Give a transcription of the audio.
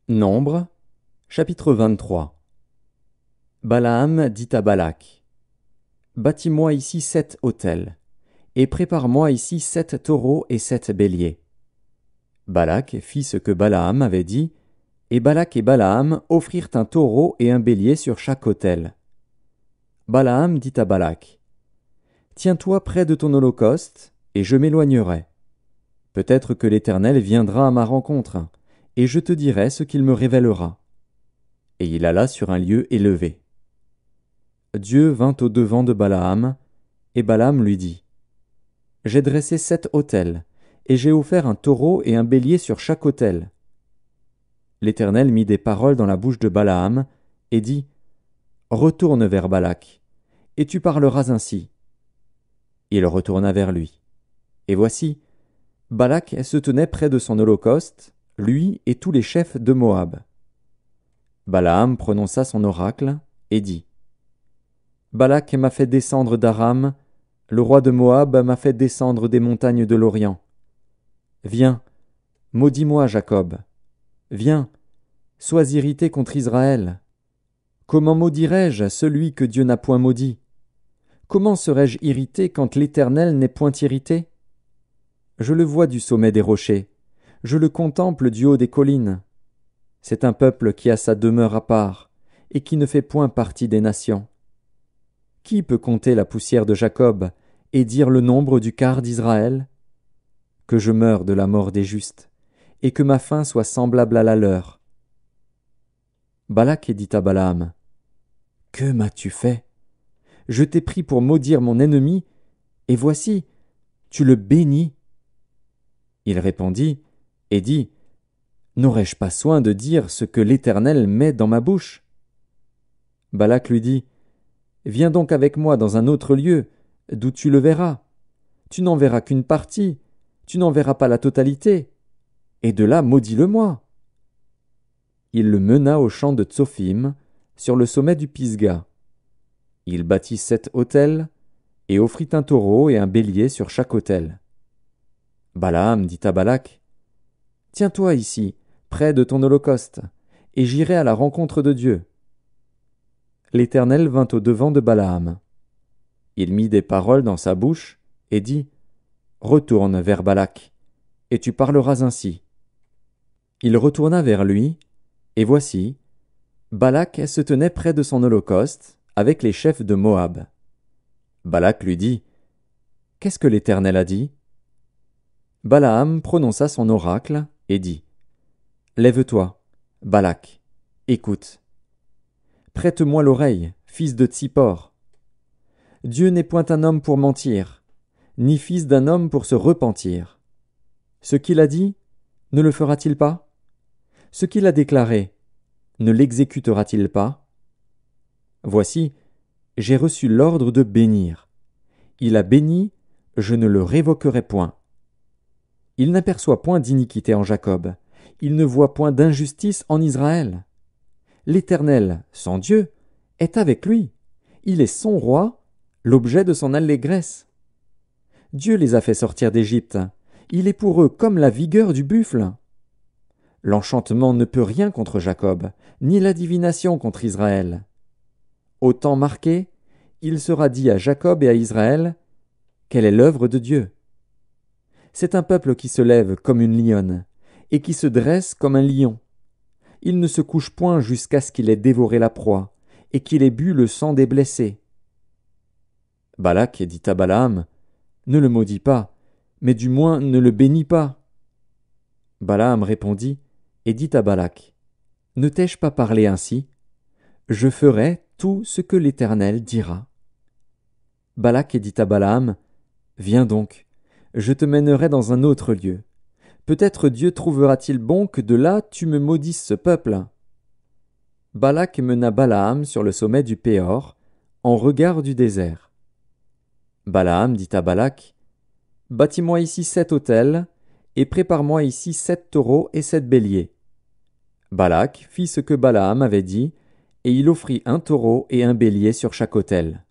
Nombre, chapitre 23. Balaam dit à Balak: Bâtis-moi ici 7 autels, et prépare-moi ici 7 taureaux et 7 béliers. Balak fit ce que Balaam avait dit, et Balak et Balaam offrirent un taureau et un bélier sur chaque autel. Balaam dit à Balak: Tiens-toi près de ton holocauste, et je m'éloignerai. Peut-être que l'Éternel viendra à ma rencontre, et je te dirai ce qu'il me révélera. Et il alla sur un lieu élevé. Dieu vint au-devant de Balaam, et Balaam lui dit: J'ai dressé 7 autels, et j'ai offert un taureau et un bélier sur chaque autel. L'Éternel mit des paroles dans la bouche de Balaam, et dit: Retourne vers Balak, et tu parleras ainsi. Il retourna vers lui. Et voici, Balak se tenait près de son holocauste, lui et tous les chefs de Moab. Balaam prononça son oracle, et dit: Balak m'a fait descendre d'Aram, le roi de Moab m'a fait descendre des montagnes de l'Orient. Viens, maudis-moi, Jacob. Viens, sois irrité contre Israël. Comment maudirais-je celui que Dieu n'a point maudit? Comment serais-je irrité quand l'Éternel n'est point irrité? Je le vois du sommet des rochers, je le contemple du haut des collines. C'est un peuple qui a sa demeure à part, et qui ne fait point partie des nations. Qui peut compter la poussière de Jacob, et dire le nombre du quart d'Israël? Que je meure de la mort des justes, et que ma fin soit semblable à la leur. Balak dit à Balaam: Que m'as-tu fait? Je t'ai pris pour maudire mon ennemi, et voici, tu le bénis. Il répondit et dit: N'aurais-je pas soin de dire ce que l'Éternel met dans ma bouche? Balak lui dit: Viens donc avec moi dans un autre lieu, d'où tu le verras. Tu n'en verras qu'une partie, tu n'en verras pas la totalité, et de là maudis-le-moi. Il le mena au champ de Tsophim, sur le sommet du Pisga. Il bâtit 7 autels, et offrit un taureau et un bélier sur chaque autel. Balaam dit à Balak: Tiens-toi ici, près de ton holocauste, et j'irai à la rencontre de Dieu. L'Éternel vint au-devant de Balaam. Il mit des paroles dans sa bouche, et dit: Retourne vers Balak, et tu parleras ainsi. Il retourna vers lui, et voici, Balak se tenait près de son holocauste, avec les chefs de Moab. Balak lui dit: Qu'est-ce que l'Éternel a dit? Balaam prononça son oracle, et dit: Lève-toi, Balak, écoute. Prête-moi l'oreille, fils de Tsippor. Dieu n'est point un homme pour mentir, ni fils d'un homme pour se repentir. Ce qu'il a dit, ne le fera-t-il pas? Ce qu'il a déclaré, ne l'exécutera-t-il pas? Voici, j'ai reçu l'ordre de bénir. Il a béni, je ne le révoquerai point. Il n'aperçoit point d'iniquité en Jacob, il ne voit point d'injustice en Israël. L'Éternel, son Dieu, est avec lui. Il est son roi, l'objet de son allégresse. Dieu les a fait sortir d'Égypte. Il est pour eux comme la vigueur du buffle. L'enchantement ne peut rien contre Jacob, ni la divination contre Israël. Au temps marqué, il sera dit à Jacob et à Israël: Quelle est l'œuvre de Dieu? C'est un peuple qui se lève comme une lionne, et qui se dresse comme un lion. Il ne se couche point jusqu'à ce qu'il ait dévoré la proie, et qu'il ait bu le sang des blessés. Balak dit à Balaam: Ne le maudis pas, mais du moins ne le bénis pas. Balaam répondit et dit à Balak: Ne t'ai-je pas parlé ainsi? Je ferai tout ce que l'Éternel dira. Balak dit à Balaam: Viens donc, je te mènerai dans un autre lieu. Peut-être Dieu trouvera-t-il bon que de là tu me maudisses ce peuple. Balak mena Balaam sur le sommet du Péor, en regard du désert. Balaam dit à Balak: Bâtis-moi ici 7 autels, et prépare-moi ici 7 taureaux et 7 béliers. Balak fit ce que Balaam avait dit, et il offrit un taureau et un bélier sur chaque autel.